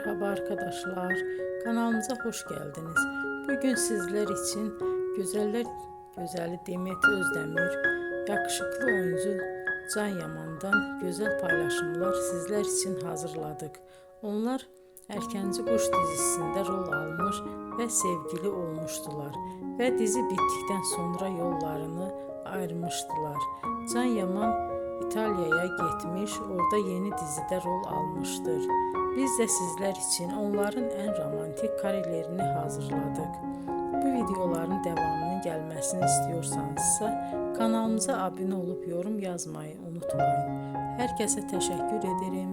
Merhaba arkadaşlar, kanalımıza hoş geldiniz. Bugün sizler için güzeller güzeli Demet Özdemir, yakışıklı oyuncu Can Yaman'dan güzel paylaşımlar sizler için hazırladık. Onlar Erkenci Kuş dizisinde rol almış ve sevgili olmuştular ve dizi bittikten sonra yollarını ayırmıştılar. Can Yaman İtalya'ya gitmiş, orada yeni dizide rol almıştır. Biz de sizler için onların en romantik karelerini hazırladık. Bu videoların devamının gelmesini istiyorsanızsa kanalımıza abone olup yorum yazmayı unutmayın. Herkese teşekkür ederim.